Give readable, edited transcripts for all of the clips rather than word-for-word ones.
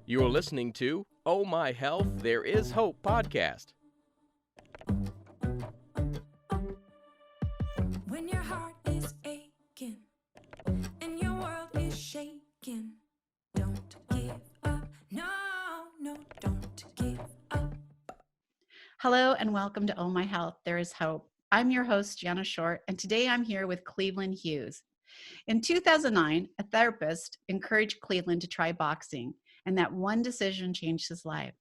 You're listening to Oh My Health, There Is Hope podcast. When your heart is aching and your world is shaking, don't give up. No, no, don't give up. Hello and welcome to Oh My Health, There Is Hope. I'm your host, Jana Short, and today I'm here with Cleveland Hughes. In 2009, a therapist encouraged Cleveland to try boxing, and that one decision changed his life.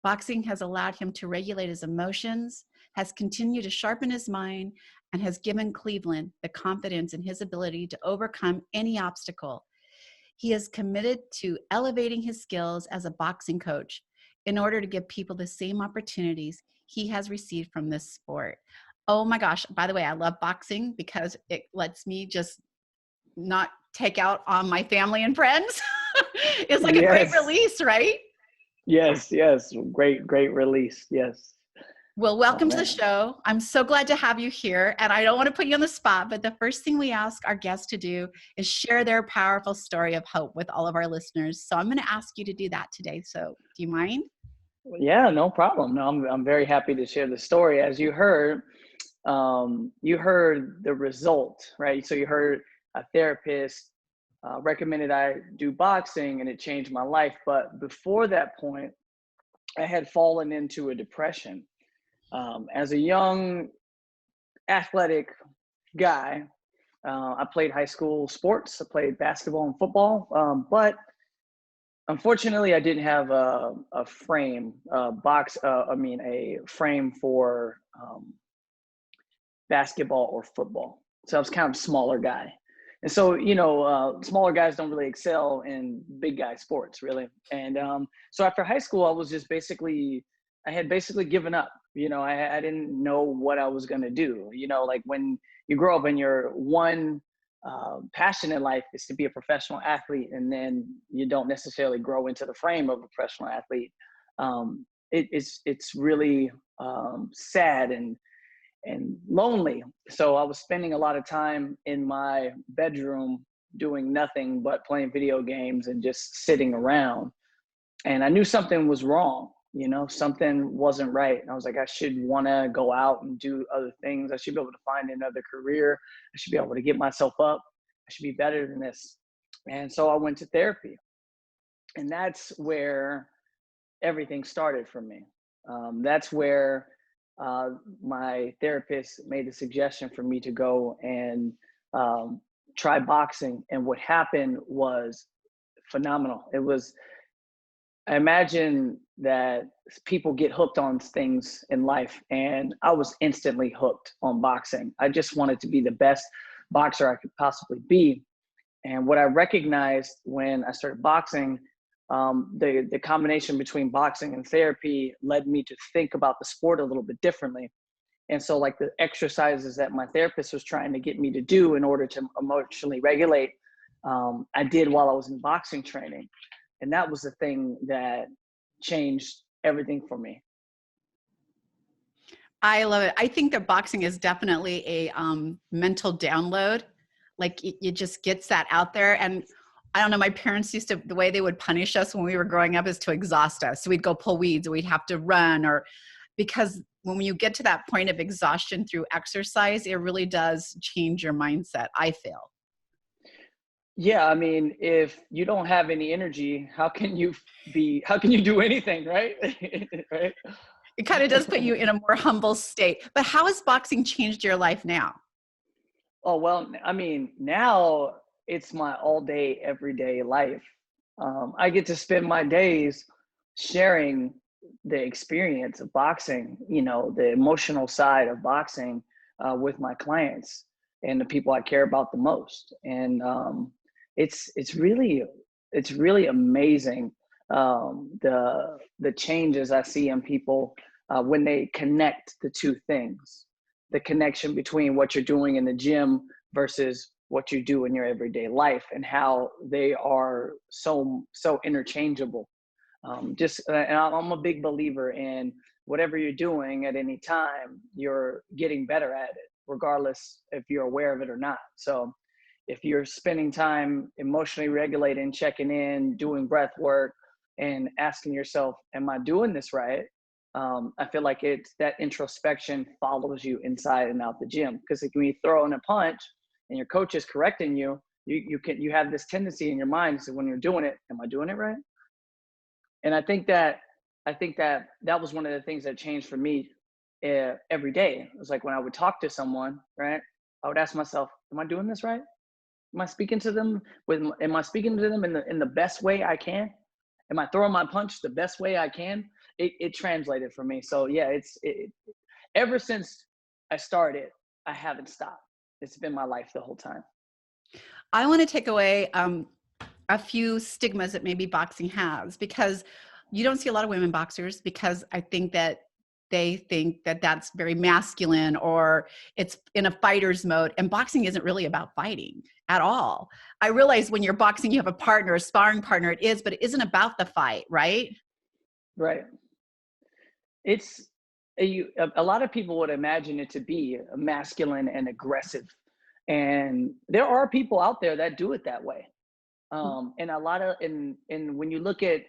Boxing has allowed him to regulate his emotions, has continued to sharpen his mind, and has given Cleveland the confidence in his ability to overcome any obstacle. He is committed to elevating his skills as a boxing coach in order to give people the same opportunities he has received from this sport. Oh my gosh, by the way, I love boxing because it lets me just not take out on my family and friends. It's like a great release, right? Yes. Great release. Yes. Well, welcome to the man. show. I'm so glad to have you here. And I don't want to put you on the spot, but the first thing we ask our guests to do is share their powerful story of hope with all of our listeners. So I'm going to ask you to do that today. So do you mind? Yeah, no problem. No, I'm very happy to share the story. As you heard the result, right? So you heard a therapist recommended I do boxing, and it changed my life. But before that point, I had fallen into a depression. As a young athletic guy, I played high school sports. I played basketball and football, but unfortunately, I didn't have a frame, a frame for basketball or football. So I was kind of a smaller guy. And so, smaller guys don't really excel in big guy sports, really. And so after high school, I had basically given up. I didn't know what I was going to do. Like when you grow up and your one passion in life is to be a professional athlete, and then you don't necessarily grow into the frame of a professional athlete. It's really sad and lonely. So I was spending a lot of time in my bedroom doing nothing but playing video games and just sitting around. And I knew something was wrong. Something wasn't right. And I was like, I should want to go out and do other things. I should be able to find another career. I should be able to get myself up. I should be better than this. And so I went to therapy. And that's where everything started for me. That's where my therapist made the suggestion for me to go and try boxing. And what happened was phenomenal. I imagine that people get hooked on things in life, and I was instantly hooked on boxing. I just wanted to be the best boxer I could possibly be. And what I recognized when I started boxing, the combination between boxing and therapy led me to think about the sport a little bit differently. And so like the exercises that my therapist was trying to get me to do in order to emotionally regulate, I did while I was in boxing training. And that was the thing that changed everything for me. I love it. I think that boxing is definitely a mental download. Like it just gets that out there. And I don't know, my parents the way they would punish us when we were growing up is to exhaust us. So we'd go pull weeds, or we'd have to run, because when you get to that point of exhaustion through exercise, it really does change your mindset, I feel. Yeah, I mean, if you don't have any energy, how can you do anything, right? Right? It kind of does put you in a more humble state. But how has boxing changed your life now? Oh, well, I mean, now it's my all day, everyday life. I get to spend my days sharing the experience of boxing, the emotional side of boxing with my clients and the people I care about the most. And it's really amazing, the changes I see in people when they connect the two things. The connection between what you're doing in the gym versus what you do in your everyday life, and how they are so interchangeable. And I'm a big believer in whatever you're doing at any time, you're getting better at it, regardless if you're aware of it or not. So if you're spending time emotionally regulating, checking in, doing breath work, and asking yourself, am I doing this right? I feel like it's that introspection follows you inside and out the gym, because when you throw in a punch and your coach is correcting you, you have this tendency in your mind. So when you're doing it, am I doing it right? And I think that that was one of the things that changed for me every day. It was like when I would talk to someone, right? I would ask myself, am I doing this right? Am I speaking to them am I speaking to them in the best way I can? Am I throwing my punch the best way I can? It translated for me. So yeah, ever since I started, I haven't stopped. It's been my life the whole time. I want to take away a few stigmas that maybe boxing has, because you don't see a lot of women boxers, because I think that they think that that's very masculine, or it's in a fighter's mode, and boxing isn't really about fighting at all. I realize when you're boxing, you have a partner, a sparring partner, it is, but it isn't about the fight, right? Right. It's a lot of people would imagine it to be masculine and aggressive, and there are people out there that do it that way. And a lot of and when you look at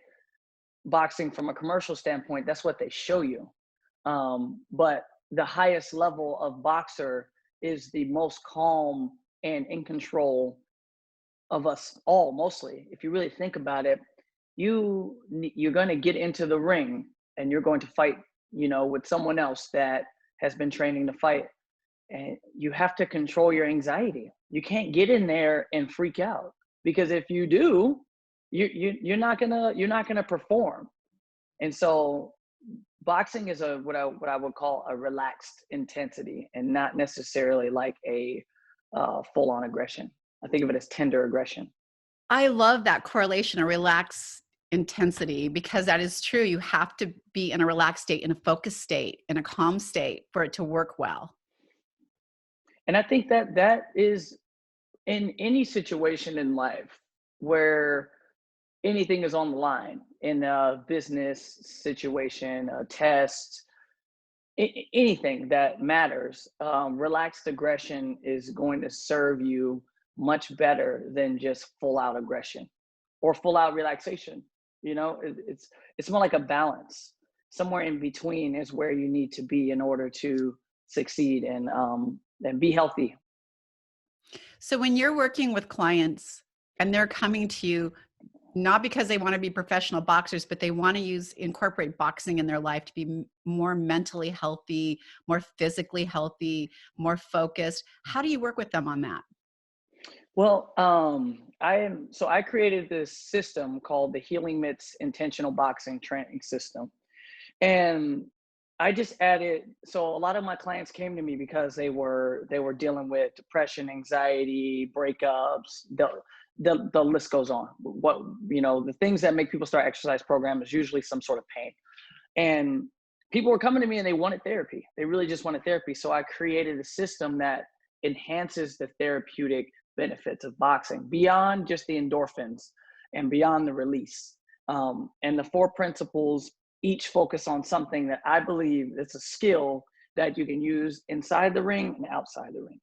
boxing from a commercial standpoint, that's what they show you. But the highest level of boxer is the most calm and in control of us all. Mostly, if you really think about it, you're going to get into the ring and you're going to fight, with someone else that has been training to fight, and you have to control your anxiety. You can't get in there and freak out, because if you do, you're not gonna perform. And so boxing is what I would call a relaxed intensity, and not necessarily like a full on aggression. I think of it as tender aggression. I love that correlation, a relaxed intensity, because that is true. You have to be in a relaxed state, in a focused state, in a calm state for it to work well. And I think that is in any situation in life where anything is on the line, in a business situation, a test, anything that matters. Relaxed aggression is going to serve you much better than just full out aggression or full out relaxation. It's more like a balance. Somewhere in between is where you need to be in order to succeed and be healthy. So when you're working with clients and they're coming to you, not because they want to be professional boxers, but they want to incorporate boxing in their life to be more mentally healthy, more physically healthy, more focused, how do you work with them on that? Well, I created this system called the Healing Mitts Intentional Boxing Training System. And I just added, so a lot of my clients came to me because they were dealing with depression, anxiety, breakups, the list goes on. The things that make people start exercise program is usually some sort of pain. And people were coming to me and they wanted therapy. They really just wanted therapy. So I created a system that enhances the therapeutic benefits of boxing beyond just the endorphins and beyond the release. And the 4 principles each focus on something that I believe it's a skill that you can use inside the ring and outside the ring.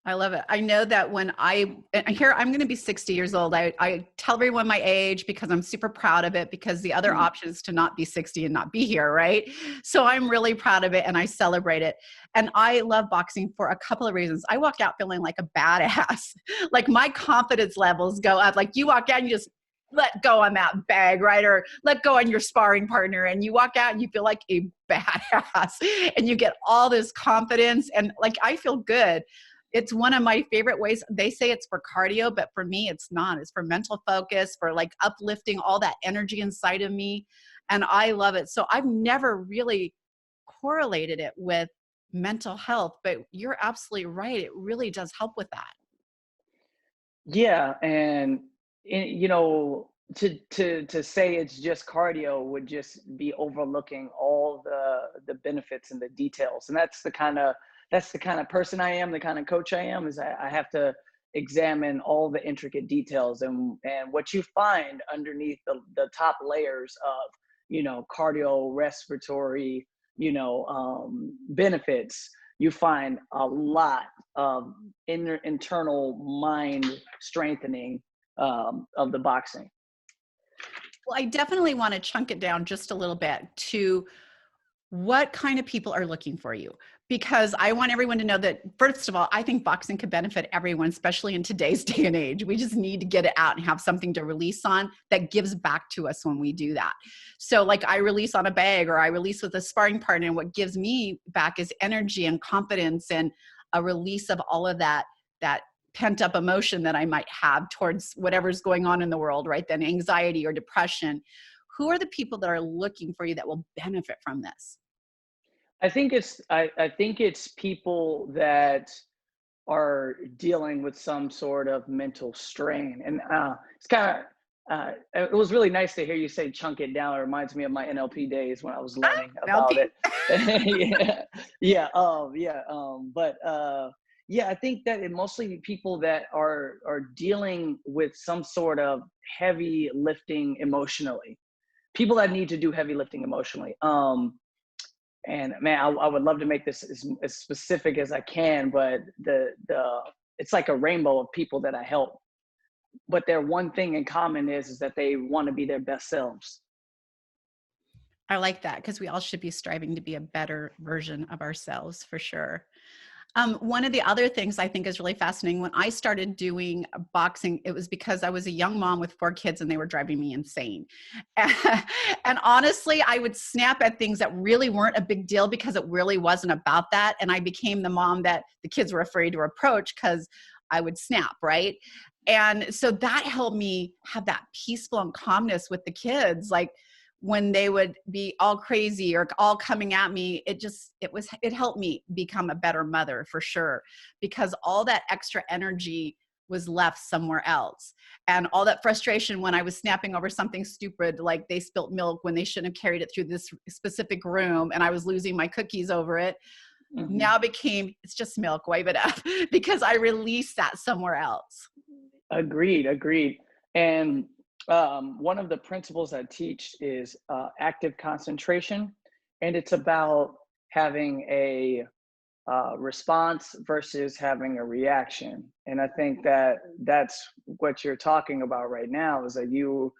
I love it. I know that when I'm going to be 60 years old. I tell everyone my age because I'm super proud of it, because the other option is to not be 60 and not be here, right? So I'm really proud of it and I celebrate it. And I love boxing for a couple of reasons. I walk out feeling like a badass. Like my confidence levels go up. Like you walk out and you just let go on that bag, right? Or let go on your sparring partner, and you walk out and you feel like a badass and you get all this confidence, and like I feel good. It's one of my favorite ways. They say it's for cardio, but for me, it's not. It's for mental focus, for like uplifting all that energy inside of me. And I love it. So I've never really correlated it with mental health, but you're absolutely right. It really does help with that. Yeah. And, to say it's just cardio would just be overlooking all the benefits and the details. And that's the kind of person I am, the kind of coach I am, is I have to examine all the intricate details and what you find underneath the top layers of, cardio, respiratory, benefits. You find a lot of internal mind strengthening of the boxing. Well, I definitely want to chunk it down just a little bit to what kind of people are looking for you, because I want everyone to know that, first of all, I think boxing could benefit everyone, especially in today's day and age. We just need to get it out and have something to release on that gives back to us when we do that. So like I release on a bag, or I release with a sparring partner, and what gives me back is energy and confidence and a release of all of that pent up emotion that I might have towards whatever's going on in the world, right? Then anxiety or depression. Who are the people that are looking for you that will benefit from this? I think it's people that are dealing with some sort of mental strain. And it's kind of, it was really nice to hear you say chunk it down. It reminds me of my NLP days when I was learning about NLP. it. Yeah, I think that it mostly people that are dealing with some sort of heavy lifting emotionally. People that need to do heavy lifting emotionally. And man, I would love to make this as specific as I can, but it's like a rainbow of people that I help. But their one thing in common is that they want to be their best selves. I like that, because we all should be striving to be a better version of ourselves, for sure. One of the other things I think is really fascinating, when I started doing boxing, it was because I was a young mom with 4 kids and they were driving me insane. And honestly, I would snap at things that really weren't a big deal because it really wasn't about that. And I became the mom that the kids were afraid to approach because I would snap, right? And so that helped me have that peaceful and calmness with the kids. Like when they would be all crazy or all coming at me, it helped me become a better mother, for sure, because all that extra energy was left somewhere else. And all that frustration when I was snapping over something stupid, like they spilt milk when they shouldn't have carried it through this specific room, and I was losing my cookies over it, now became, it's just milk, wipe it up, because I released that somewhere else. Agreed. And one of the principles I teach is active concentration, and it's about having a response versus having a reaction. And I think that that's what you're talking about right now, is that you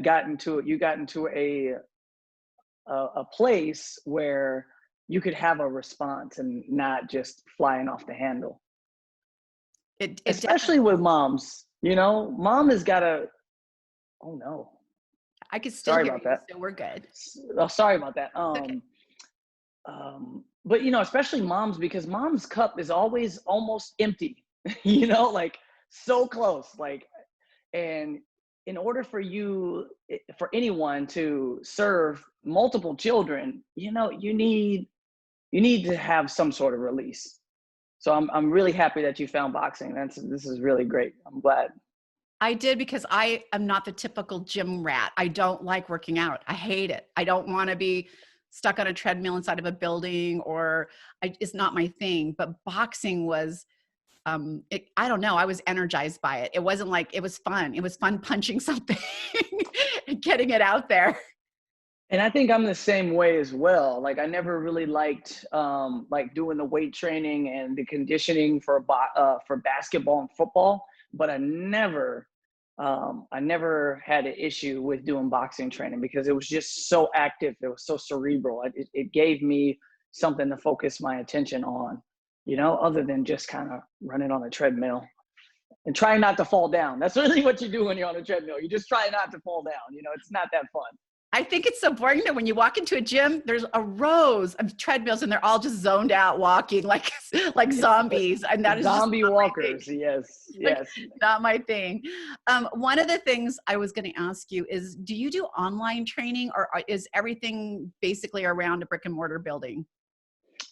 got into a place where you could have a response and not just flying off the handle. It Especially with moms, mom has got to. Oh no. I could still hear you, so we're good. Oh, sorry about that. Okay. But especially moms, because mom's cup is always almost empty, like so close. And in order for anyone to serve multiple children, you need to have some sort of release. So I'm really happy that you found boxing. This is really great. I'm glad. I did, because I am not the typical gym rat. I don't like working out. I hate it. I don't want to be stuck on a treadmill inside of a building, it's not my thing. But boxing was, I don't know. I was energized by it. It wasn't like, it was fun. It was fun punching something and getting it out there. And I think I'm the same way as well. Like I never really liked like doing the weight training and the conditioning for basketball and football, but I never had an issue with doing boxing training because it was just so active. It was so cerebral. It gave me something to focus my attention on, other than just kind of running on a treadmill and trying not to fall down. That's really what you do when you're on a treadmill. You just try not to fall down. It's not that fun. I think it's so boring that when you walk into a gym, there's a rows of treadmills and they're all just zoned out walking like zombies. And that is zombie walkers. Yes. Not my thing. One of the things I was going to ask you is, do you do online training, or is everything basically around a brick and mortar building?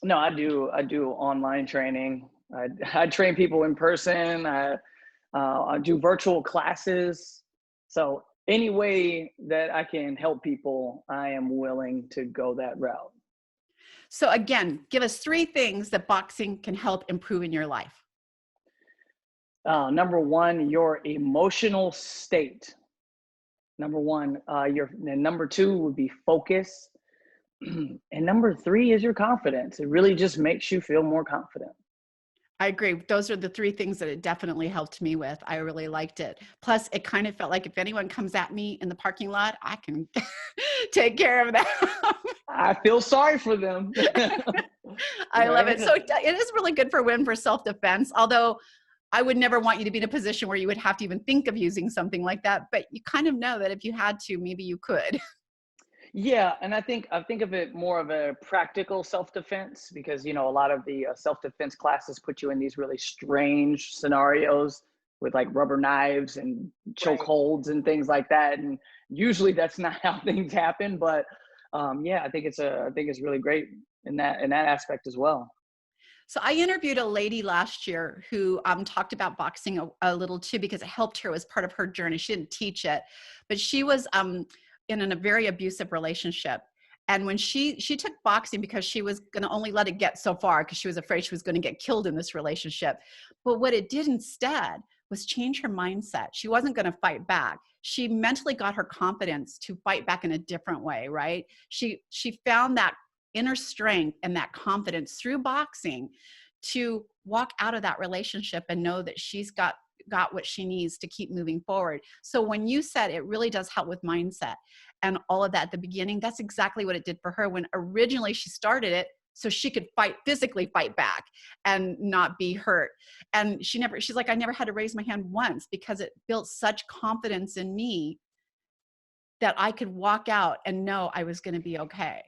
No, I do online training. I train people in person. I do virtual classes. So any way that I can help people, I am willing to go that route. So again, give us 3 things that boxing can help improve in your life. Number 1, your emotional state. Number 1, and number 2 would be focus. And number 3 is your confidence. It really just makes you feel more confident. I agree. Those are the three things that it definitely helped me with. I really liked it. Plus, it kind of felt like if anyone comes at me in the parking lot, I can take care of them. I feel sorry for them. I love it. Right? So it is really good for women for self-defense, although I would never want you to be in a position where you would have to even think of using something like that. But you kind of know that if you had to, maybe you could. Yeah, and I think of it more of a practical self-defense because a lot of the self-defense classes put you in these really strange scenarios with like rubber knives and choke Right. holds and things like that, and usually that's not how things happen. But yeah, I think it's really great in that aspect as well. So I interviewed a lady last year who talked about boxing a little too because it helped her as part of her journey. She didn't teach it, but she was in a very abusive relationship. And when she took boxing because she was going to only let it get so far because she was afraid she was going to get killed in this relationship. But what it did instead was change her mindset. She wasn't going to fight back. She mentally got her confidence to fight back in a different way, right? She found that inner strength and that confidence through boxing to walk out of that relationship and know that she's got what she needs to keep moving forward. So when you said it really does help with mindset and all of that at the beginning, that's exactly what it did for her when originally she started it so she could physically fight back and not be hurt. And she's like, I never had to raise my hand once because it built such confidence in me that I could walk out and know I was going to be okay.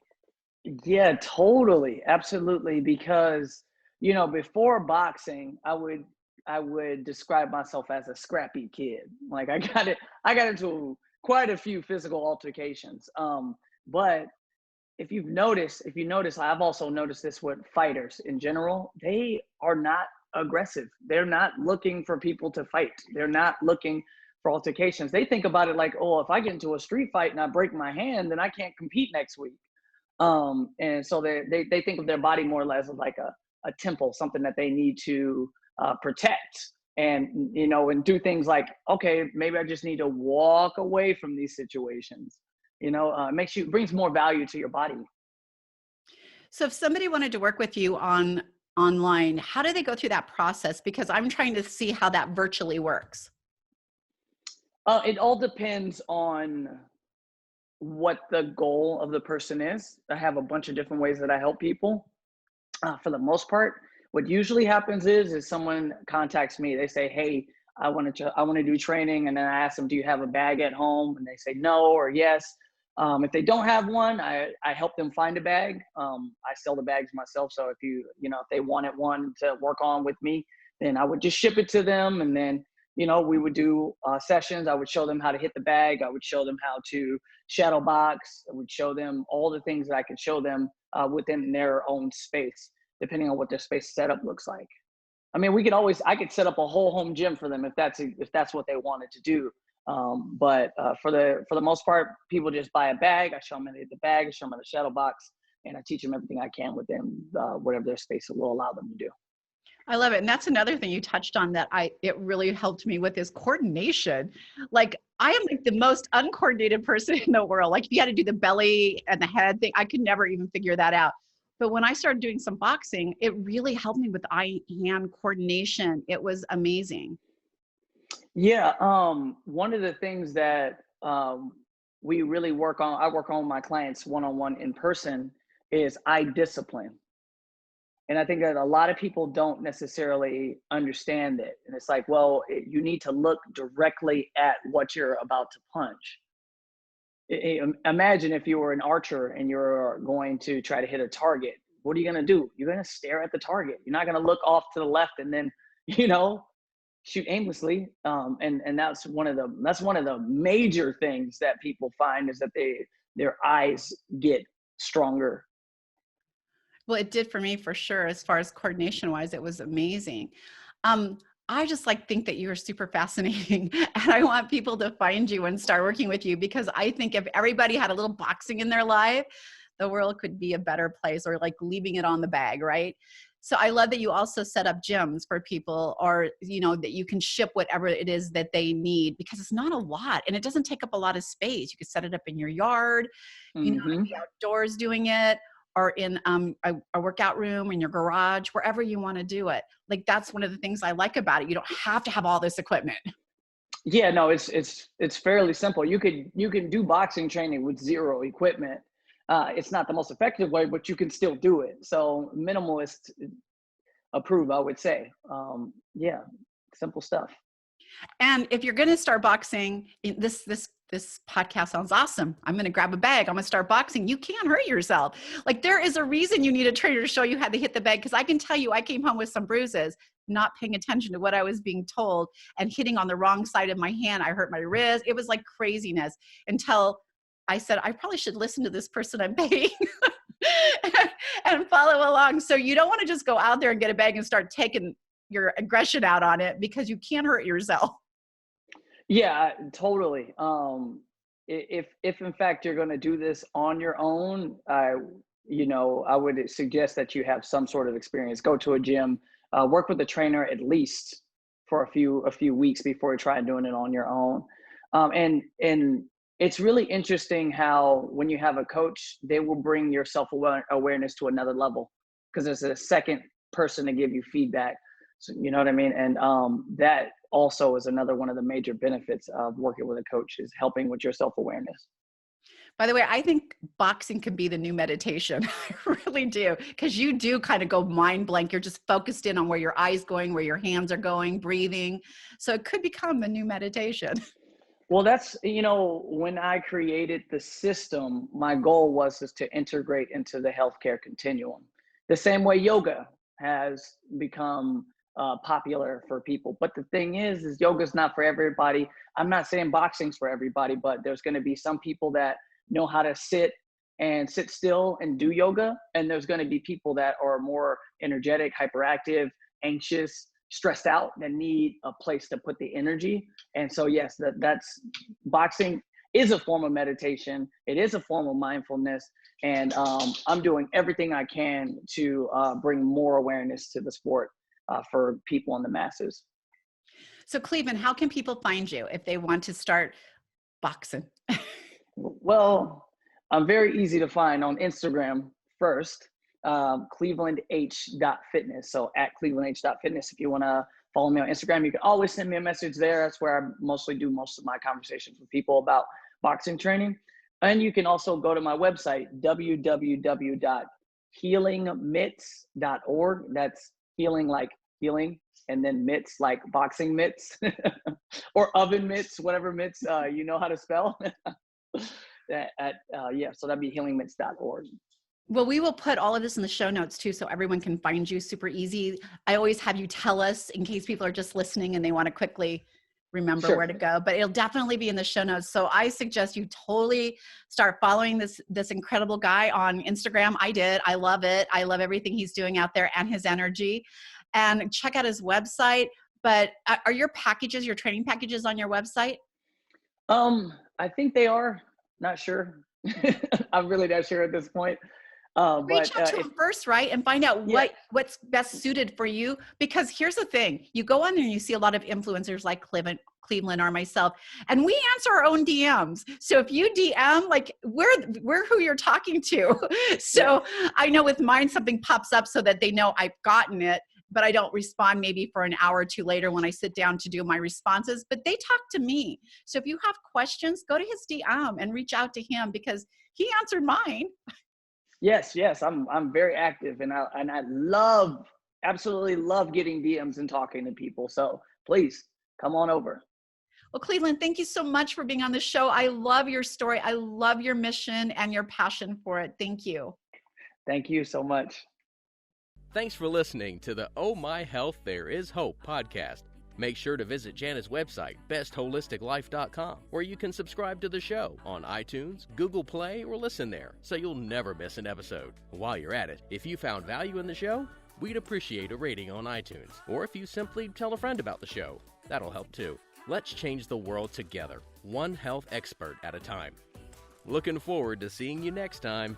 Yeah, totally. Absolutely. Because, before boxing, I would describe myself as a scrappy kid. Like I got into quite a few physical altercations. But if you notice, I've also noticed this with fighters in general, they are not aggressive. They're not looking for people to fight. They're not looking for altercations. They think about it like, oh, if I get into a street fight and I break my hand, then I can't compete next week. And so they think of their body more or less as like a temple, something that they need to protect. And and do things like, okay, maybe I just need to walk away from these situations. Brings more value to your body. So if somebody wanted to work with you online, how do they go through that process? Because I'm trying to see how that virtually works. It all depends on what the goal of the person is. I have a bunch of different ways that I help people. For the most part, what usually happens is someone contacts me. They say, "Hey, I want to do training," and then I ask them, "Do you have a bag at home?" And they say no or yes. If they don't have one, I help them find a bag. I sell the bags myself, so if they wanted one to work on with me, then I would just ship it to them, and then we would do sessions. I would show them how to hit the bag. I would show them how to shadow box. I would show them all the things that I could show them within their own space, depending on what their space setup looks like. I mean, I could set up a whole home gym for them if that's what they wanted to do. But for the most part, people just buy a bag. I show them how to hit the bag. I show them how to shadow box, and I teach them everything I can within whatever their space will allow them to do. I love it. And that's another thing you touched on that it really helped me with is coordination. Like I am like the most uncoordinated person in the world. Like if you had to do the belly and the head thing, I could never even figure that out. But when I started doing some boxing, it really helped me with eye-hand coordination. It was amazing. Yeah, one of the things that we really I work on my clients one-on-one in person is eye discipline. And I think that a lot of people don't necessarily understand it. And it's like, well, you need to look directly at what you're about to punch. Imagine if you were an archer and you're going to try to hit a target. What are you going to do? You're going to stare at the target. You're not going to look off to the left and then, you know, shoot aimlessly. And that's one of the major things that people find is that their eyes get stronger. Well, it did for me for sure. As far as coordination wise, it was amazing. Um, I just like think that you are super fascinating and I want people to find you and start working with you because I think if everybody had a little boxing in their life, the world could be a better place or like leaving it on the bag, right? So I love that you also set up gyms for people or, you know, that you can ship whatever it is that they need because it's not a lot and it doesn't take up a lot of space. You could set it up in your yard, you know, Hmm. be outdoors doing it. or in a workout room, in your garage, wherever you want to do it. Like, that's one of the things I like about it. You don't have to have all this equipment. Yeah, no, it's fairly simple. You can do boxing training with zero equipment. It's not the most effective way, but you can still do it. So minimalist approved, I would say. Yeah, simple stuff. And if you're going to start boxing, this podcast sounds awesome. I'm going to grab a bag. I'm going to start boxing. You can't hurt yourself. Like, there is a reason you need a trainer to show you how to hit the bag. Because I can tell you, I came home with some bruises, not paying attention to what I was being told and hitting on the wrong side of my hand. I hurt my wrist. It was like craziness until I said, I probably should listen to this person I'm paying and follow along. So you don't want to just go out there and get a bag and start taking your aggression out on it, because you can hurt yourself. Yeah, totally. If in fact you're going to do this on your own, I would suggest that you have some sort of experience. Go to a gym, work with a trainer at least for a few weeks before you try doing it on your own. And it's really interesting how when you have a coach, they will bring your self-awareness to another level, because there's a second person to give you feedback. So, you know what I mean? And that also is another one of the major benefits of working with a coach, is helping with your self-awareness. By the way, I think boxing can be the new meditation. I really do. Because you do kind of go mind blank. You're just focused in on where your eyes going, where your hands are going, breathing. So it could become a new meditation. Well, that's, when I created the system, my goal was to integrate into the healthcare continuum. The same way yoga has become popular for people. But the thing is yoga's not for everybody. I'm not saying boxing's for everybody, but there's going to be some people that know how to sit still and do yoga. And there's going to be people that are more energetic, hyperactive, anxious, stressed out, that need a place to put the energy. And so, yes, that's boxing is a form of meditation. It is a form of mindfulness. And I'm doing everything I can to bring more awareness to the sport for people in the masses. So Cleveland, how can people find you if they want to start boxing? Well, I'm very easy to find on Instagram first, clevelandh.fitness. So at clevelandh.fitness, if you want to follow me on Instagram, you can always send me a message there. That's where I mostly do most of my conversations with people about boxing training. And you can also go to my website, www.healingmitts.org. That's healing like healing, and then mitts like boxing mitts or oven mitts, whatever mitts you know how to spell. So that'd be healingmitts.org. Well, we will put all of this in the show notes too, so everyone can find you super easy. I always have you tell us in case people are just listening and they want to quickly remember where to go, but it'll definitely be in the show notes. So I suggest you totally start following this incredible guy on Instagram. I did. I love it. I love everything he's doing out there and his energy, and check out his website. But are your training packages on your website? I think they are. Not sure. I'm really not sure at this point. Reach out to him first, right? And find out what's best suited for you. Because here's the thing, you go on and you see a lot of influencers like Cleveland or myself, and we answer our own DMs. So if you DM, like, we're who you're talking to. So I know with mine, something pops up so that they know I've gotten it, but I don't respond maybe for an hour or two later when I sit down to do my responses, but they talk to me. So if you have questions, go to his DM and reach out to him, because he answered mine. Yes, I'm very active, and I absolutely love getting DMs and talking to people. So please come on over. Well, Cleveland, thank you so much for being on the show. I love your story. I love your mission and your passion for it. Thank you. Thank you so much. Thanks for listening to the Oh My Health, There Is Hope podcast. Make sure to visit Jana's website, bestholisticlife.com, where you can subscribe to the show on iTunes, Google Play, or listen there, so you'll never miss an episode. While you're at it, if you found value in the show, we'd appreciate a rating on iTunes, or if you simply tell a friend about the show, that'll help too. Let's change the world together, one health expert at a time. Looking forward to seeing you next time.